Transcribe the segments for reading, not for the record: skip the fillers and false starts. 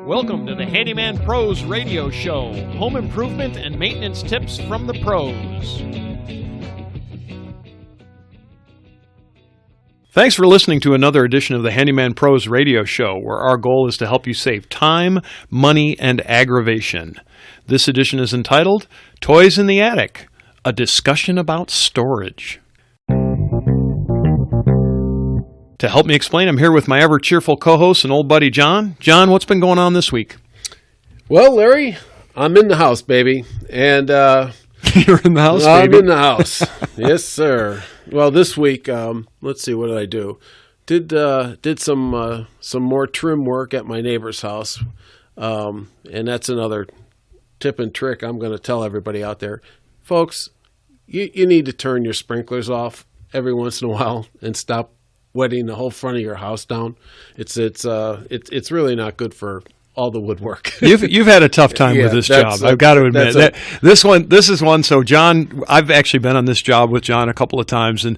Welcome to the Handyman Pros Radio Show. Home improvement and maintenance tips from the pros. Thanks for listening to another edition of the Handyman Pros Radio Show, where our goal is to help you save time, money, and aggravation. This edition is entitled Toys in the Attic, a discussion about storage. To help me explain, I'm here with my ever-cheerful co-host and old buddy, John. John, what's been going on this week? Well, Larry, I'm in the house, baby. And You're in the house, baby? I'm in the house. Yes, sir. Well, this week, let's see, what did I do? Did some more trim work at my neighbor's house. And that's another tip and trick I'm going to tell everybody out there. Folks, you need to turn your sprinklers off every once in a while and stop wetting the whole front of your house down. It's really not good for all the woodwork. You've had a tough time with this job. I've got to admit that this is one. So John, I've actually been on this job with John a couple of times, and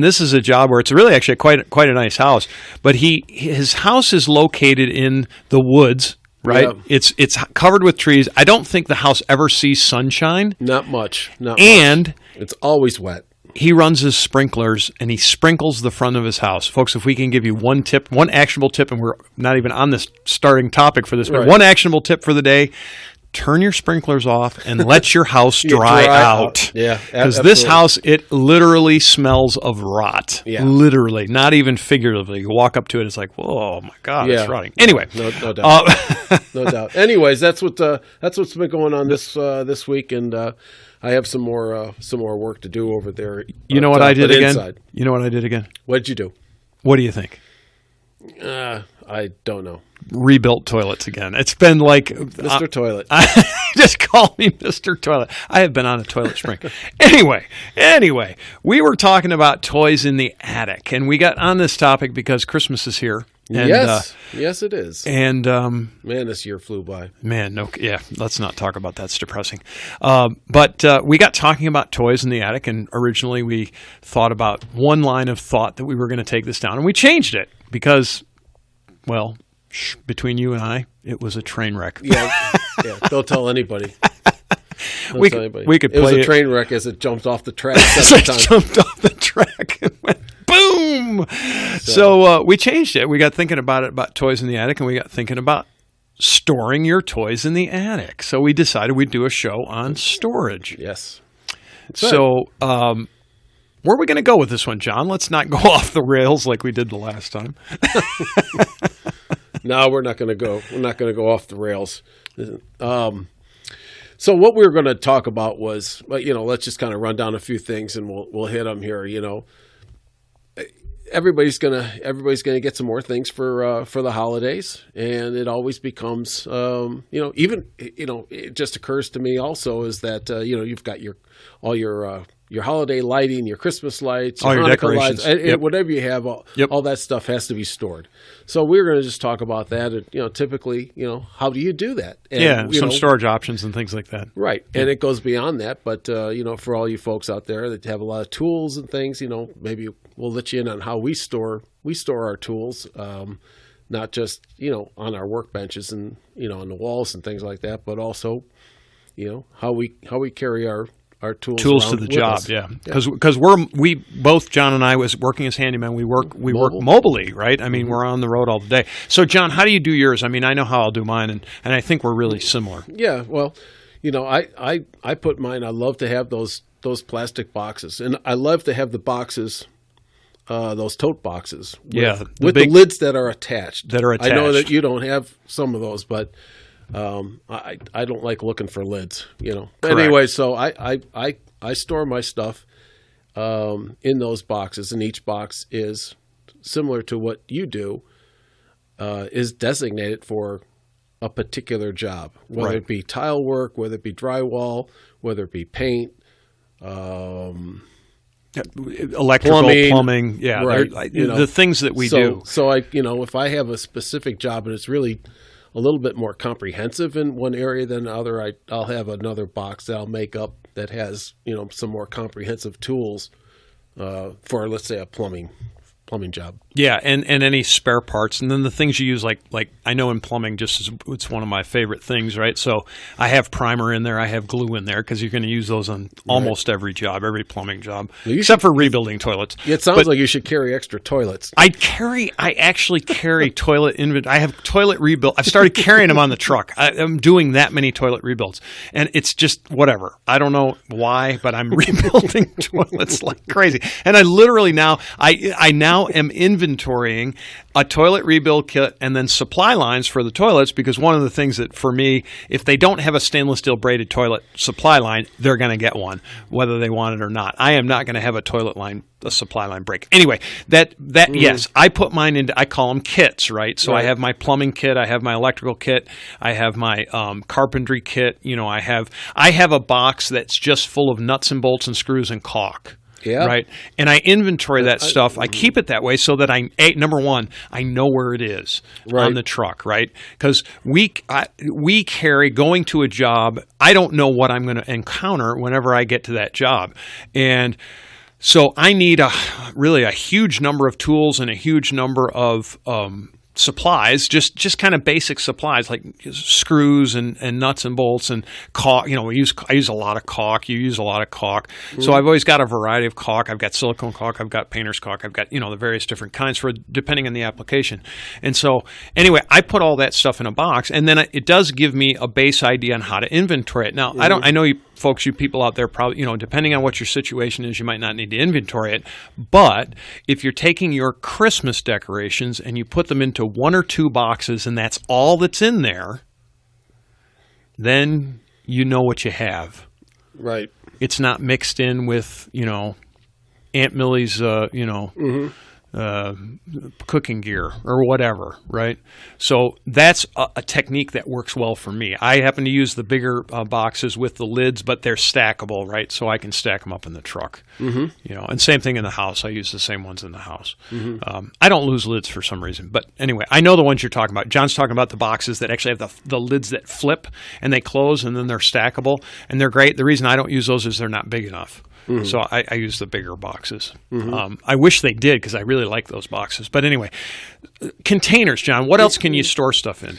this is a job where it's really actually quite a nice house. But his house is located in the woods. Right, yeah. It's covered with trees. I don't think the house ever sees sunshine. Not much. And it's always wet. He runs his sprinklers, and he sprinkles the front of his house. Folks, if we can give you one tip, one actionable tip, and we're not even on this starting topic for this, but one actionable tip for the day, turn your sprinklers off and let your house dry out. Yeah, because this house, it literally smells of rot. Yeah. Literally, not even figuratively. You walk up to it, it's like, whoa, my God, it's rotting. Anyway. No doubt. No doubt. Anyways, that's what's been going on this week, and I have some more work to do over there. You know what I did again? Inside. You know what I did again? What did you do? What do you think? I don't know. Rebuilt toilets again. It's been like Mr. Toilet. Just call me Mr. Toilet. I have been on a toilet spring. Anyway, we were talking about toys in the attic, and we got on this topic because Christmas is here. And, yes, it is. And man, this year flew by. Man, let's not talk about that. It's depressing. But we got talking about toys in the attic, and originally we thought about one line of thought that we were going to take this down, and we changed it because, well, between you and I, it was a train wreck. Yeah. Don't tell anybody. We could play it. It was a train wreck as it jumped off the track. Jumped off the track and went boom. So we changed it. We got thinking about toys in the attic, and we got thinking about storing your toys in the attic. So we decided we'd do a show on storage. Yes. So where are we going to go with this one, John? Let's not go off the rails like we did the last time. No, we're not going to go. We're not going to go off the rails. So what we were going to talk about was, let's just kind of run down a few things, and we'll hit them here. Everybody's gonna get some more things for the holidays, and it always becomes, it just occurs to me also is that you've got all your holiday lighting, your Christmas lights, all your decorations, lights, whatever you have, all that stuff has to be stored. So we're going to just talk about that. And, typically, how do you do that? And, some storage options and things like that. Right, and it goes beyond that. But for all you folks out there that have a lot of tools and things, maybe we'll let you in on how we store our tools, not just on our workbenches and on the walls and things like that, but also how we carry our tools to the job, because we both, John and I, was working as handyman. We work mobily, right? I mean, we're on the road all the day. So, John, how do you do yours? I mean, I know how I'll do mine, and I think we're really similar. Yeah, well, I put mine. I love to have those plastic boxes, and I love to have the boxes. Those tote boxes, with the lids that are attached. I know that you don't have some of those, but I don't like looking for lids, Anyway, so I store my stuff in those boxes, and each box is similar to what you do, is designated for a particular job, whether it be tile work, whether it be drywall, whether it be paint, electrical, plumbing, the things that we do. So if I have a specific job and it's really a little bit more comprehensive in one area than another, I'll have another box that I'll make up that has some more comprehensive tools for, let's say, a plumbing job. Yeah, and any spare parts, and then the things you use, like I know in plumbing, it's one of my favorite things, right? So I have primer in there, I have glue in there, because you're going to use those on almost every job, every plumbing job, except for rebuilding toilets. It sounds like you should carry extra toilets. I actually carry toilet inventory. I have toilet rebuild. I've started carrying them on the truck. I'm doing that many toilet rebuilds, and it's just whatever. I don't know why, but I'm rebuilding toilets like crazy, and I literally now I now am inventorying a toilet rebuild kit and then supply lines for the toilets, because one of the things that for me, if they don't have a stainless steel braided toilet supply line, they're going to get one, whether they want it or not. I am not going to have a supply line break. Anyway, yes, I put mine into, I call them kits, right? So I have my plumbing kit, I have my electrical kit, I have my carpentry kit. I have a box that's just full of nuts and bolts and screws and caulk. Yeah. Right. And I inventory that stuff. I keep it that way so that number one, I know where it is on the truck, right? Because we carry, going to a job, I don't know what I'm going to encounter whenever I get to that job. And so I need really a huge number of tools and a huge number of supplies, just kind of basic supplies like screws and nuts and bolts and caulk. I use a lot of caulk. You use a lot of caulk. So I've always got a variety of caulk. I've got silicone caulk. I've got painter's caulk. I've got, the various different kinds depending on the application. And so anyway, I put all that stuff in a box, and then it does give me a base idea on how to inventory it. Now, I know you people out there probably, depending on what your situation is, you might not need to inventory it. But if you're taking your Christmas decorations and you put them into one or two boxes and that's all that's in there, then you know what you have. Right. It's not mixed in with, Aunt Millie's, cooking gear or whatever, right? So that's a technique that works well for me. I happen to use the bigger boxes with the lids, but they're stackable, right? So I can stack them up in the truck. And same thing in the house. I use the same ones in the house. I don't lose lids for some reason, but anyway, I know the ones you're talking about. John's talking about the boxes that actually have the lids that flip and they close and then they're stackable, and they're great. The reason I don't use those is they're not big enough. So I use the bigger boxes. I wish they did, because I really like those boxes. But anyway, containers, John. What else can you store stuff in?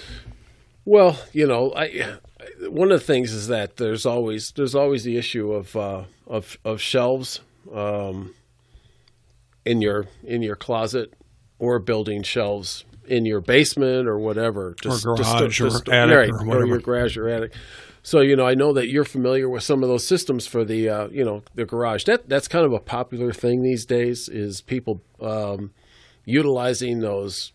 Well, one of the things is that there's always the issue of shelves in your closet, or building shelves in your basement or whatever, or garage or attic or whatever, or your garage or attic. So, I know that you're familiar with some of those systems for the, the garage. That's kind of a popular thing these days, is people utilizing those,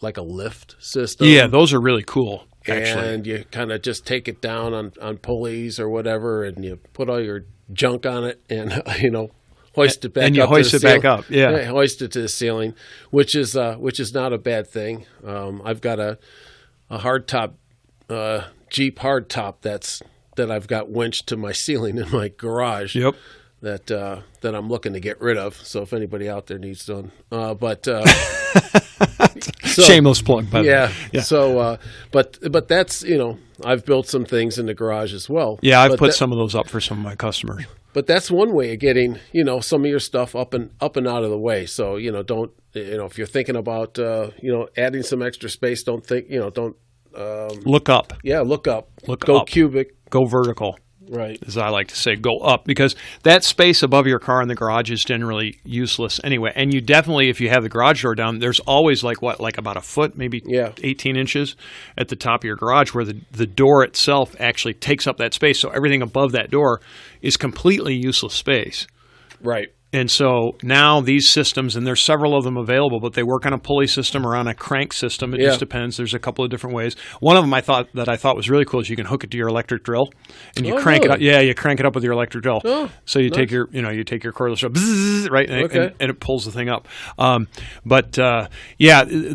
like a lift system. Yeah, those are really cool, actually. And you kind of just take it down on pulleys or whatever, and you put all your junk on it and, hoist it back up. And you hoist it back up, yeah. Hoist it to the ceiling, which is not a bad thing. I've got a hardtop Jeep hardtop that I've got winched to my ceiling in my garage. Yep. That I'm looking to get rid of. So if anybody out there needs one, shameless plug, by the way. Yeah. So, but that's I've built some things in the garage as well. Yeah, I've put some of those up for some of my customers. But that's one way of getting some of your stuff up and out of the way. So don't if you're thinking about adding some extra space, don't look up. Yeah, look up. Go up. Cubic. Go vertical. Right. As I like to say, go up, because that space above your car in the garage is generally useless anyway. And you definitely, if you have the garage door down, there's always like about a foot, maybe 18 inches at the top of your garage, where the door itself actually takes up that space. So everything above that door is completely useless space. Right. And so now these systems, and there's several of them available, but they work on a pulley system or on a crank system. It just depends. There's a couple of different ways. One of them I thought was really cool is you can hook it to your electric drill, and you crank it up. Yeah, you crank it up with your electric drill. Oh, so you take your cordless drill, bzzz, right, and it pulls the thing up.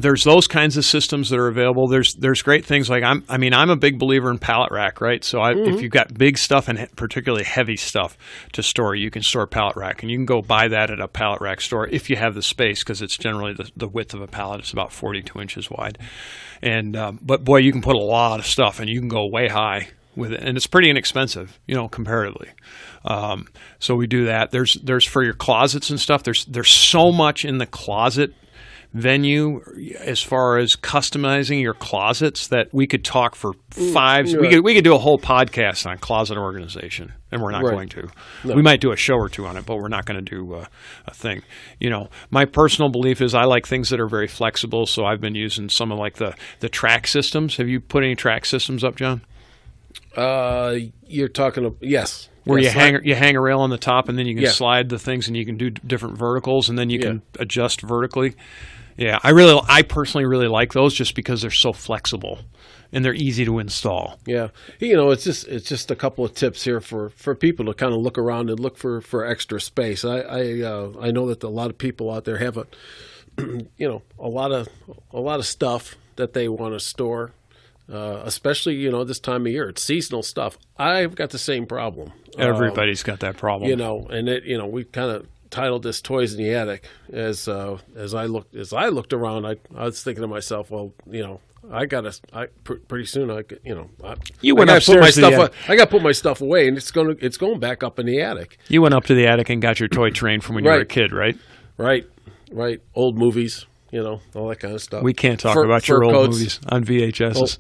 There's those kinds of systems that are available. There's great things like I'm a big believer in pallet rack, right? So if you've got big stuff and particularly heavy stuff to store, you can store pallet rack, and you can go buy that at a pallet rack store if you have the space, because it's generally the width of a pallet is about 42 inches wide. And but boy, you can put a lot of stuff, and you can go way high with it, and it's pretty inexpensive, comparatively. So we do that. There's for your closets and stuff. There's so much in the closet venue as far as customizing your closets that we could talk for five. Right. We could do a whole podcast on closet organization, and we're not going to. No. We might do a show or two on it, but we're not going to do a thing. My personal belief is I like things that are very flexible, so I've been using some of like the track systems. Have you put any track systems up, John? You're talking yes. Where you hang a rail on the top, and then you can slide the things, and you can do different verticals, and then you can adjust vertically. Yeah, I personally really like those just because they're so flexible and they're easy to install. Yeah, it's just a couple of tips here for people to kind of look around and look for extra space. I know that a lot of people out there have a lot of stuff that they want to store. Especially, this time of year, it's seasonal stuff. I've got the same problem. Everybody's got that problem. And we kind of titled this "Toys in the Attic." As I looked around, I was thinking to myself, well, pretty soon you went upstairs to the attic. I got to put my stuff away, and it's going back up in the attic. You went up to the attic and got your toy train from when you were a kid, right? Right. Old movies. All that kind of stuff. We can't talk about your old movies on VHSs.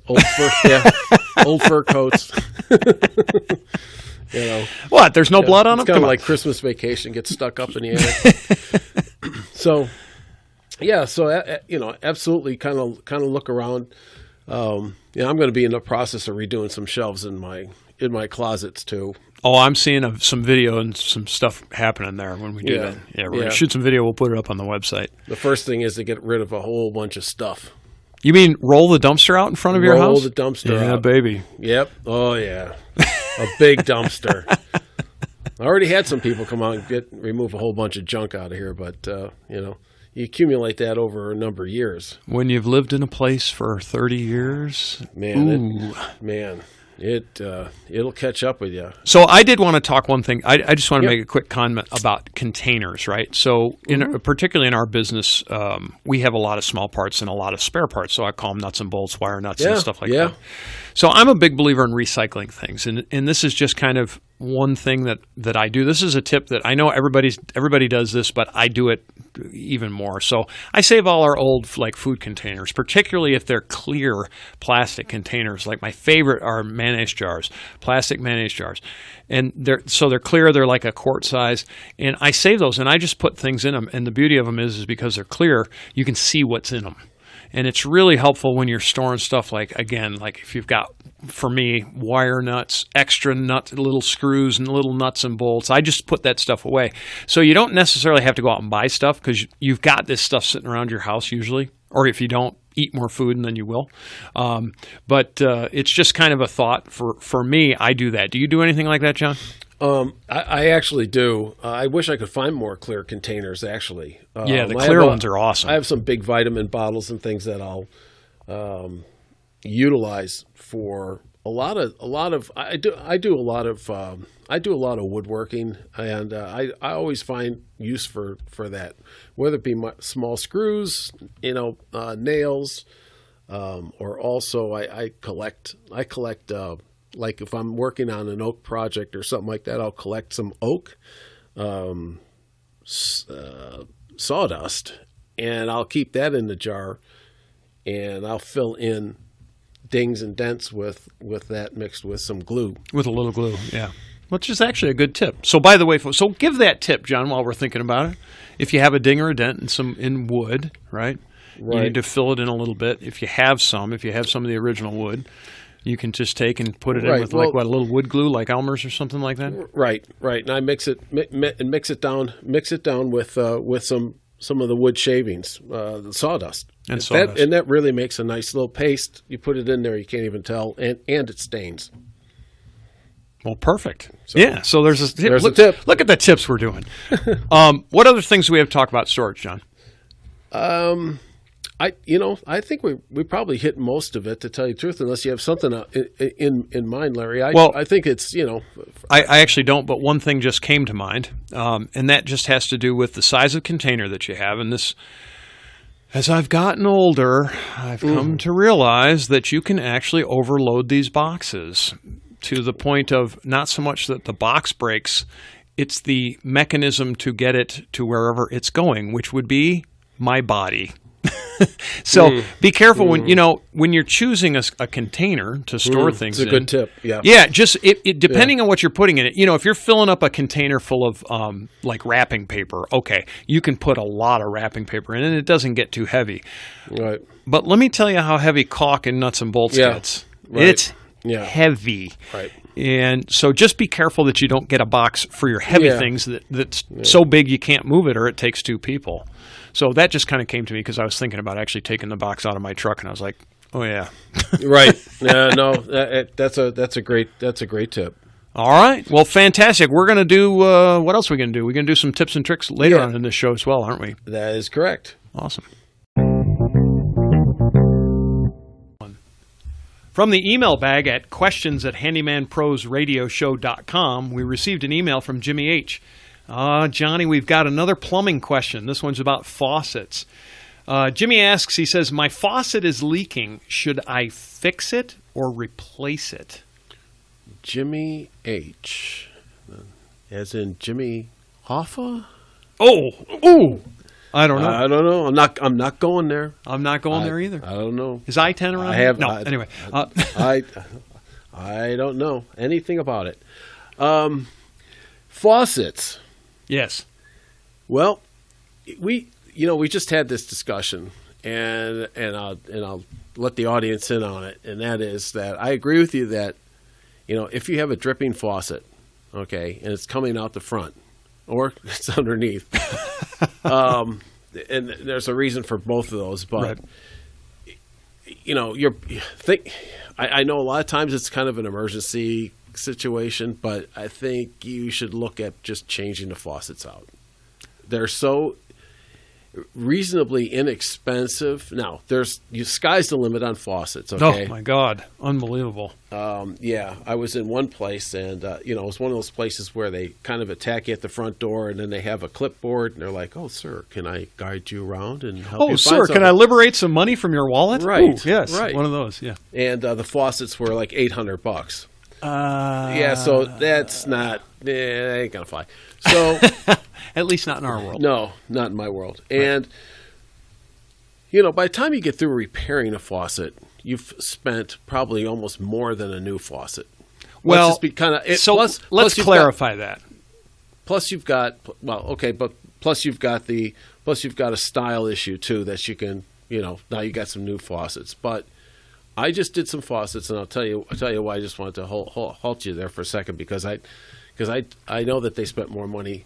Old fur coats. What? There's no blood on them? It's kind of like Christmas Vacation gets stuck up in the attic. So absolutely kind of look around. I'm going to be in the process of redoing some shelves in my closets too. Oh, I'm seeing some video and some stuff happening there when we do that. Yeah, we're going to shoot some video. We'll put it up on the website. The first thing is to get rid of a whole bunch of stuff. You mean roll the dumpster out in front of your house? Roll the dumpster out. Yeah, baby. Yep. Oh, yeah. A big dumpster. I already had some people come out and remove a whole bunch of junk out of here, but, you accumulate that over a number of years. When you've lived in a place for 30 years? Man. It'll catch up with you. So I did want to talk one thing. I just want to make a quick comment about containers, right? So particularly in our business, we have a lot of small parts and a lot of spare parts. So I call them nuts and bolts, wire nuts and stuff like that. So I'm a big believer in recycling things. And this is just kind of one thing that I do. This is a tip that I know everybody does this, but I do it even more. So I save all our old food containers, particularly if they're clear plastic containers. Like my favorite are mayonnaise jars, plastic mayonnaise jars. And they're clear, they're like a quart size. And I save those and I just put things in them. And the beauty of them is because they're clear, you can see what's in them. And it's really helpful when you're storing stuff like if you've got, for me, wire nuts, extra nut, little screws and little nuts and bolts. I just put that stuff away. So you don't necessarily have to go out and buy stuff because you've got this stuff sitting around your house usually. Or if you don't, eat more food and then you will. But it's just kind of a thought. For me, I do that. Do you do anything like that, John? I actually do. I wish I could find more clear containers, actually. The clear ones are awesome. I have some big vitamin bottles and things that I'll utilize for a lot of. I do a lot of woodworking, and I always find use for that, whether it be small screws, nails, or also I collect. Like if I'm working on an oak project or something like that, I'll collect some oak sawdust, and I'll keep that in the jar, and I'll fill in dings and dents with that mixed with some glue. With a little glue, yeah. Which is actually a good tip. So by the way, so give that tip, John, while we're thinking about it. If you have a ding or a dent in wood, right? You need to fill it in a little bit. If you have some of the original wood, you can just take and put it in with a little wood glue, like Elmer's or something like that. Right. And I mix it down with some of the wood shavings, the sawdust, and that really makes a nice little paste. You put it in there, you can't even tell, and it stains. Well, perfect. So there's a tip. Look at the tips we're doing. What other things do we have to talk about storage, John? I think we probably hit most of it, to tell you the truth, unless you have something in mind, Larry. I think it's, I actually don't, but one thing just came to mind, and that just has to do with the size of container that you have. And this, as I've gotten older, I've come to realize that you can actually overload these boxes to the point of not so much that the box breaks, it's the mechanism to get it to wherever it's going, which would be my body. So be careful when you're choosing a container to store things in. It's a good tip. Yeah. Yeah. Just depending on what you're putting in it. If you're filling up a container full of like wrapping paper, okay, you can put a lot of wrapping paper in, and it doesn't get too heavy. Right. But let me tell you how heavy caulk and nuts and bolts gets. Right. It's heavy. Right. And so just be careful that you don't get a box for your heavy things that's so big you can't move it, or it takes two people. So that just kind of came to me because I was thinking about actually taking the box out of my truck, and I was like, oh yeah. Right. No, that's a great tip. All right. Well, fantastic. We're going to do what else are we going to do? We're going to do some tips and tricks later on in this show as well, aren't we? That is correct. Awesome. From the email bag at questions@handymanprosradioshow.com, we received an email from Jimmy H. Johnny, we've got another plumbing question. This one's about faucets. Jimmy asks, he says, my faucet is leaking. Should I fix it or replace it? Jimmy H. As in Jimmy Hoffa? Oh, I don't know. I don't know. I'm not going there. I'm not going there either. I don't know. Is I-10 around? Anyway. I don't know anything about it. Faucets. Yes. Well, we just had this discussion, and I'll let the audience in on it, and that is that I agree with you that if you have a dripping faucet, okay, and it's coming out the front or it's underneath, and there's a reason for both of those, but I know a lot of times it's kind of an emergency situation, but I think you should look at just changing the faucets out. They're so reasonably inexpensive. Now, sky's the limit on faucets, okay? Oh, my God. Unbelievable. I was in one place, and, it was one of those places where they kind of attack you at the front door, and then they have a clipboard, and they're like, oh, sir, can I guide you around and help you find something? Oh, sir, can I liberate some money from your wallet? Right. Ooh, yes, right. One of those, yeah. And the faucets were like $800. So that's not, that ain't gonna fly. So at least not in our world. No, not in my world. And by the time you get through repairing a faucet, you've spent probably almost more than a new faucet. Well, let's just be let's clarify that. Plus you've got plus you've got a style issue too that you can now you got some new faucets, but. I just did some faucets, and I'll tell you why I just wanted to halt you there for a second because I know that they spent more money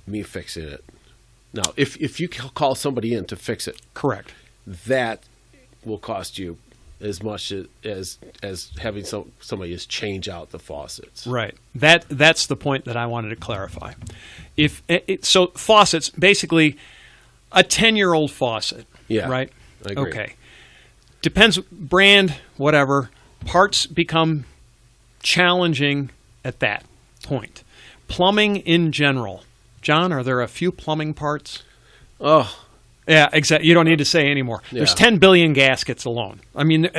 me fixing it. Now, if you call somebody in to fix it, correct, that will cost you as much as having somebody just change out the faucets. Right. That's the point that I wanted to clarify. So faucets, basically, a 10-year-old faucet. Yeah. Right. I agree. Okay. Depends brand, whatever. Parts become challenging at that point. Plumbing in general. John, are there a few plumbing parts? Oh. Yeah, exactly. You don't need to say anymore. Yeah. There's 10 billion gaskets alone. I mean,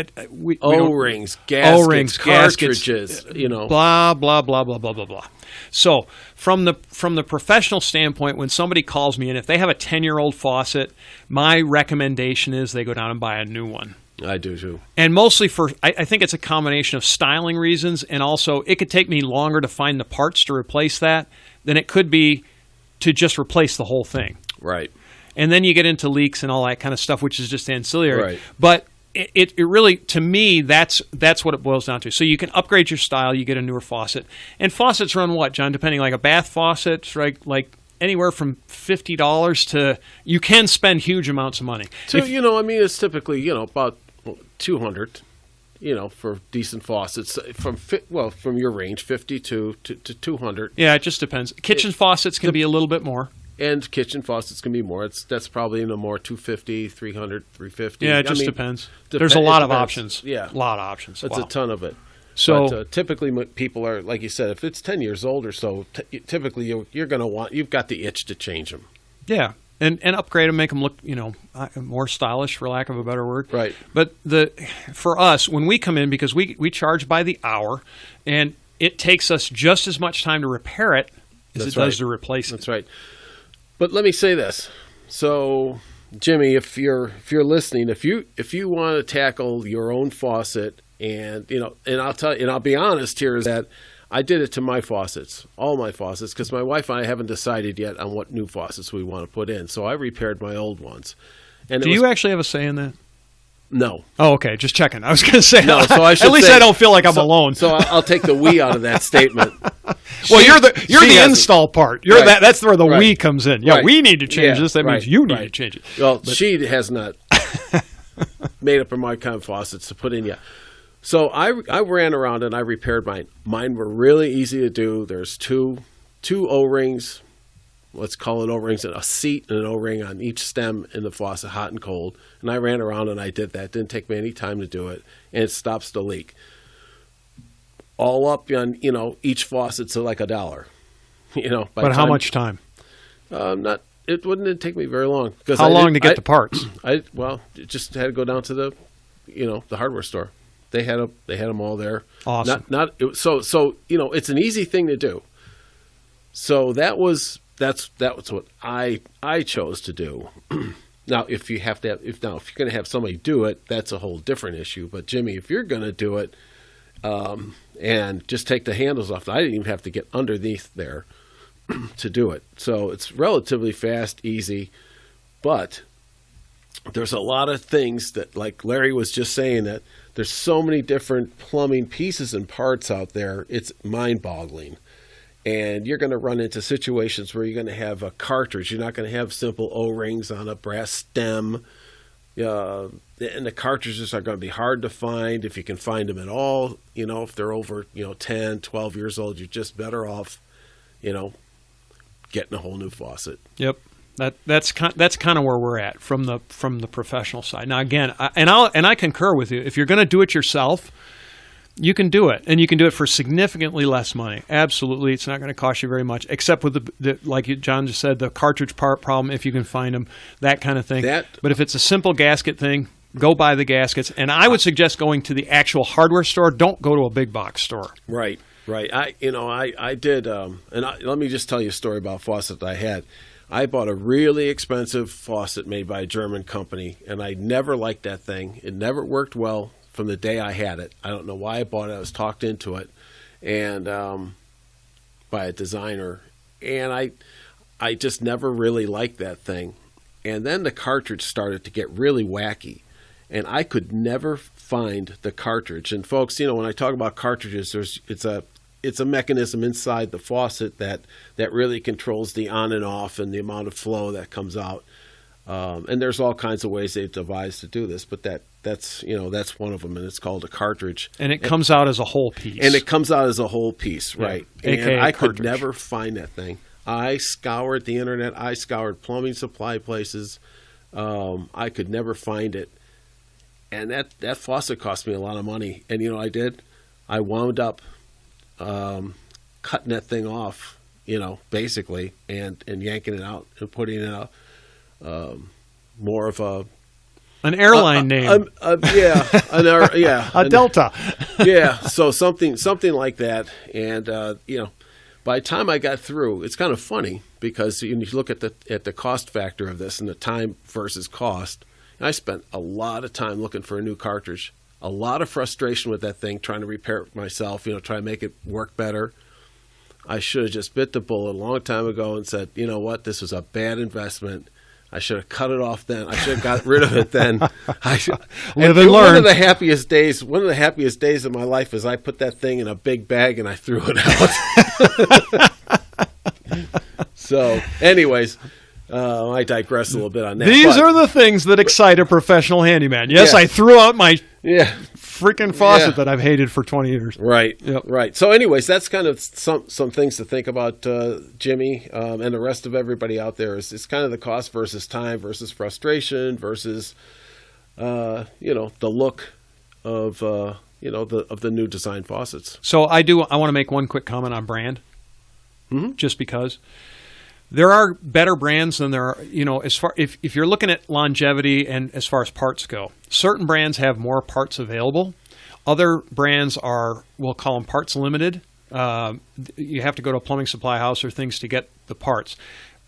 O-rings, gaskets, cartridges, blah, blah, blah, blah, blah, blah, blah. So from the professional standpoint, when somebody calls me, and if they have a 10-year-old faucet, my recommendation is they go down and buy a new one. I do too. And mostly I think it's a combination of styling reasons, and also it could take me longer to find the parts to replace that than it could be to just replace the whole thing. Right. And then you get into leaks and all that kind of stuff, which is just ancillary. Right. But it really, to me, that's what it boils down to. So you can upgrade your style, you get a newer faucet. And faucets run what, John? Depending, like a bath faucet, right? Like anywhere from $50 to, you can spend huge amounts of money. It's typically, about $200, for decent faucets from your range, 50 to 200. Yeah, it just depends. Kitchen faucets can be a little bit more. And kitchen faucets can be more. That's probably in the more 250, 300, 350. Yeah, it just depends. There's a lot of options. Yeah. A lot of options. That's a ton of it. So but, typically people are, like you said, if it's 10 years old or so, typically you're going to you've got the itch to change them. Yeah. And upgrade them, make them look, more stylish, for lack of a better word. Right. But for us, when we come in, because we charge by the hour, and it takes us just as much time to repair it as it does to replace it. That's right. But let me say this. So, Jimmy, if you're listening, if you want to tackle your own faucet, and I'll tell you, and I'll be honest here, is that I did it to my faucets, all my faucets, because my wife and I haven't decided yet on what new faucets we want to put in. So I repaired my old ones. And do you actually have a say in that? No. Oh, okay. Just checking. I was going to say. No. So I should at least I don't feel like I'm alone. So I'll take the we out of that statement. Well, you're the install part. You're right. That's where the we comes in. Yeah, right. we need to change this. That means you need to change it. Well, she has not made up her mind kind of faucets to put in yet. So I ran around and I repaired mine. Mine were really easy to do. There's two O-rings. Let's call it O-rings, and a seat and an O-ring on each stem in the faucet, hot and cold. And I ran around and I did that. Didn't take me any time to do it, and it stops the leak. All up on each faucet to like $1. But how much time? It wouldn't take me very long. How long to get the parts? It just had to go down to the hardware store. They had them all there. Awesome. So it's an easy thing to do. So that's what I chose to do. Now, if you're going to have somebody do it, that's a whole different issue. But Jimmy, if you're going to do it, and just take the handles off, I didn't even have to get underneath there to do it. So it's relatively fast, easy, but there's a lot of things that, like Larry was just saying, that there's so many different plumbing pieces and parts out there. It's mind-boggling. And you're going to run into situations where you're going to have a cartridge. You're not going to have simple O-rings on a brass stem. And the cartridges are going to be hard to find if you can find them at all. If they're over 10, 12 years old, you're just better off getting a whole new faucet. Yep. That's kind of where we're at from the professional side. Now again, I concur with you. If you're going to do it yourself, you can do it, and you can do it for significantly less money. Absolutely, it's not going to cost you very much, except with like John just said, the cartridge part problem, if you can find them, that kind of thing. But if it's a simple gasket thing, go buy the gaskets. And I would suggest going to the actual hardware store. Don't go to a big box store. Right. I did, let me just tell you a story about a faucet that I had. I bought a really expensive faucet made by a German company, and I never liked that thing. It never worked well from the day I had it. I don't know why I bought it. I was talked into it, and by a designer, and I just never really liked that thing. And then the cartridge started to get really wacky, and I could never find the cartridge. And folks, when I talk about cartridges, it's a mechanism inside the faucet that really controls the on and off and the amount of flow that comes out. And there's all kinds of ways they've devised to do this, but that's one of them, and it's called a cartridge. And it comes out as a whole piece. Right? Yeah. And I could never find that thing. I scoured the internet. I scoured plumbing supply places. I could never find it, and that faucet cost me a lot of money. And I did. I wound up cutting that thing off, basically, and yanking it out and putting it out. More of an airline name, a Delta, So something like that, and by the time I got through, it's kind of funny because you look at the cost factor of this and the time versus cost. And I spent a lot of time looking for a new cartridge, a lot of frustration with that thing, trying to repair it myself, try to make it work better. I should have just bit the bullet a long time ago and said, you know what, this was a bad investment. I should have cut it off then. I should have got rid of it then. Live and learn. One of the happiest days of my life is I put that thing in a big bag and I threw it out. So, anyways, I digress a little bit on that. These are the things that excite a professional handyman. Yes, I threw out my freaking faucet that I've hated for 20 years. Right. Yep. Right. So anyways, that's kind of some things to think about, Jimmy, and the rest of everybody out there. It's kind of the cost versus time versus frustration versus, the look of, the new design faucets. So I want to make one quick comment on brand, just because. There are better brands than there are, as far if you're looking at longevity and as far as parts go. Certain brands have more parts available. Other brands we'll call them parts limited. You have to go to a plumbing supply house or things to get the parts.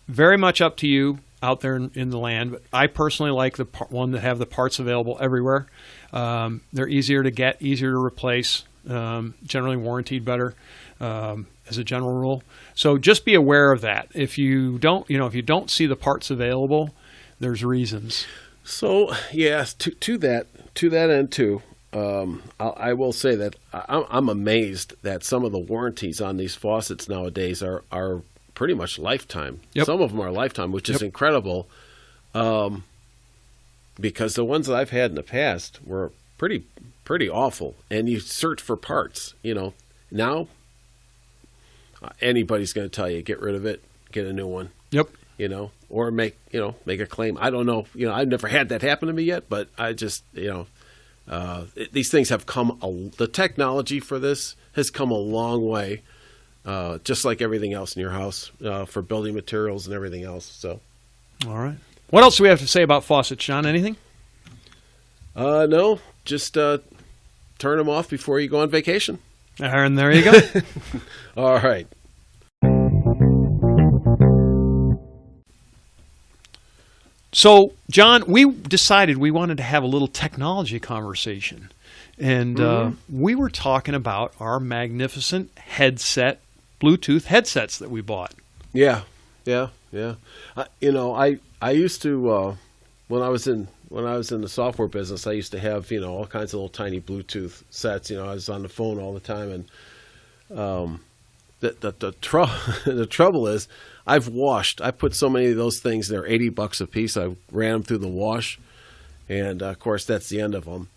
very much up to you out there in the land. But I personally like the one that have the parts available everywhere. They're easier to get, easier to replace, generally warranted better as a general rule. So just be aware of that. If you don't see the parts available, there's reasons. So yes, to that end too. I will say that I'm amazed that some of the warranties on these faucets nowadays are pretty much lifetime. Yep. Some of them are lifetime, which is incredible. Because the ones that I've had in the past were pretty awful, and you search for parts. Now anybody's going to tell you get rid of it, get a new one. Yep. Or make a claim. I don't know. I've never had that happen to me yet, but I just these things have come. The technology for this has come a long way, just like everything else in your house for building materials and everything else. So, all right. What else do we have to say about faucets, John? Anything? No. Just turn them off before you go on vacation. And there you go. All right. So, John, we decided we wanted to have a little technology conversation. And we were talking about our magnificent headset, Bluetooth headsets that we bought. Yeah. I used to when I was in the software business, I used to have all kinds of little tiny Bluetooth sets. I was on the phone all the time, and the trouble is I put so many of those things. They're $80 a piece. I ran them through the wash, and of course that's the end of them.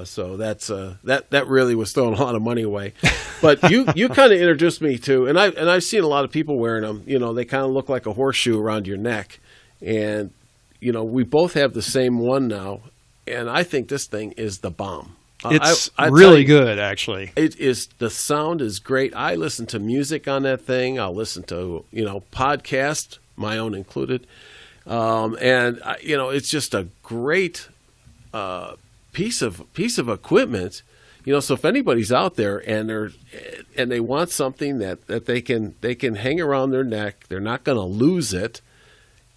So that really was throwing a lot of money away. But you kind of introduced me to, and I've seen a lot of people wearing them. They kind of look like a horseshoe around your neck, and we both have the same one now, and I think this thing is the bomb. It's really good, actually. It is. The sound is great. I listen to music on that thing. I'll listen to podcasts, my own included, and it's just a great piece of equipment. So if anybody's out there and they want something that they can hang around their neck, they're not going to lose it,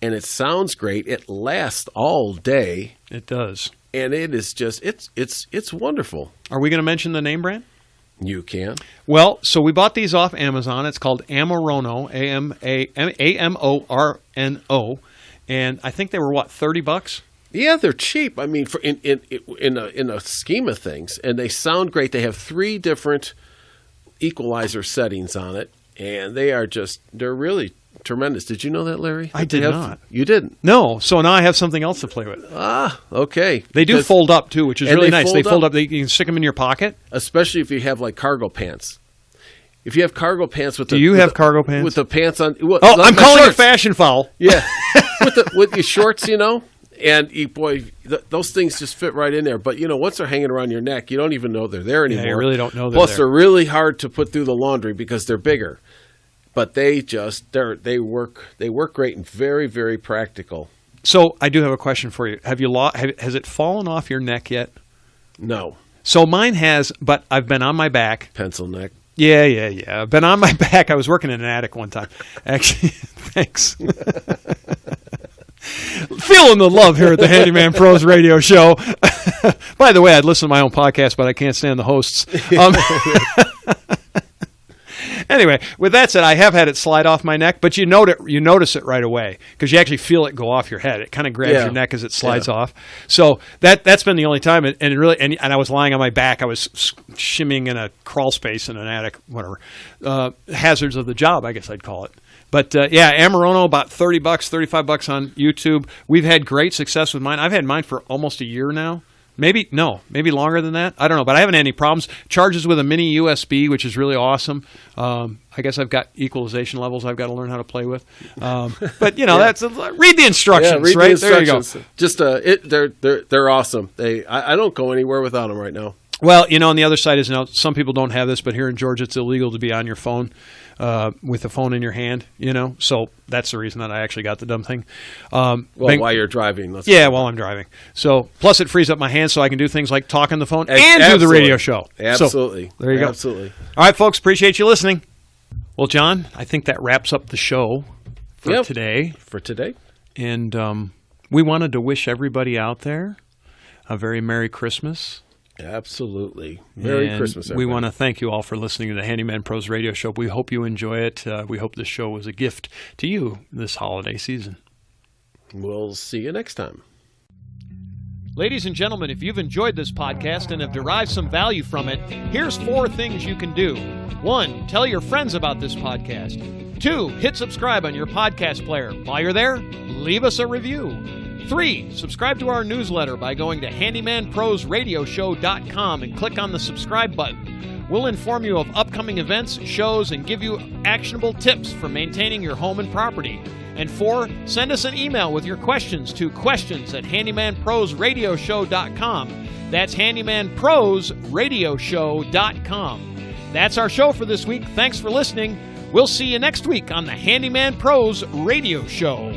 and it sounds great. It lasts all day. It does. And it is just it's wonderful. Are we going to mention the name brand? You can. Well, so we bought these off Amazon. It's called Amorono, AMORNO, and I think they were $30. Yeah, they're cheap. I mean, in a scheme of things, and they sound great. They have 3 different equalizer settings on it, and they're really tremendous. Did you know that, Larry? I did not. You didn't? No. So now I have something else to play with. Okay. They do fold up too, which is really nice. They fold up. You can stick them in your pocket, especially if you have like cargo pants. If you have cargo pants with cargo pants with the pants on? Well, I'm calling it fashion foul. Yeah, with your shorts, and those things just fit right in there. But once they're hanging around your neck, you don't even know they're there anymore. Yeah, you really don't know. They're really hard to put through the laundry because they're bigger. But they work great and very, very practical. So I do have a question for you. Has it fallen off your neck yet? No. So mine has, but I've been on my back. Pencil neck. Yeah. I've been on my back. I was working in an attic one time. Actually, thanks. Feeling the love here at the Handyman Pros radio show. By the way, I'd listen to my own podcast, but I can't stand the hosts. Anyway, with that said, I have had it slide off my neck, but you notice it right away because you actually feel it go off your head. It kind of grabs your neck as it slides off. So that's been the only time, and I was lying on my back. I was shimmying in a crawl space in an attic, whatever. Hazards of the job, I guess I'd call it. But Amorono, about $30, $35 on YouTube. We've had great success with mine. I've had mine for almost a year now. Maybe longer than that. I don't know, but I haven't had any problems. Charges with a mini USB, which is really awesome. I guess I've got equalization levels I've got to learn how to play with. But that's read the instructions, read right? The instructions. There you go. Just they're awesome. I don't go anywhere without them right now. Well, on the other side is some people don't have this, but here in Georgia it's illegal to be on your phone with the phone in your hand, So that's the reason that I actually got the dumb thing. While you're driving. While I'm driving. So plus it frees up my hands so I can do things like talk on the phone and do the radio show. Absolutely. So, there you go. Absolutely. All right, folks, appreciate you listening. Well, John, I think that wraps up the show for today. And we wanted to wish everybody out there a very Merry Christmas. Absolutely. Merry Christmas, everybody. We want to thank you all for listening to the Handyman Pros Radio Show. We hope you enjoy it. We hope this show was a gift to you this holiday season. We'll see you next time. Ladies and gentlemen, if you've enjoyed this podcast and have derived some value from it, here's 4 things you can do. 1, tell your friends about this podcast. 2, hit subscribe on your podcast player. While you're there, leave us a review. 3, subscribe to our newsletter by going to handymanprosradioshow.com and click on the subscribe button. We'll inform you of upcoming events, shows, and give you actionable tips for maintaining your home and property. And 4, send us an email with your questions to questions@handymanprosradioshow.com. That's handymanprosradioshow.com. That's our show for this week. Thanks for listening. We'll see you next week on the Handyman Pros Radio Show.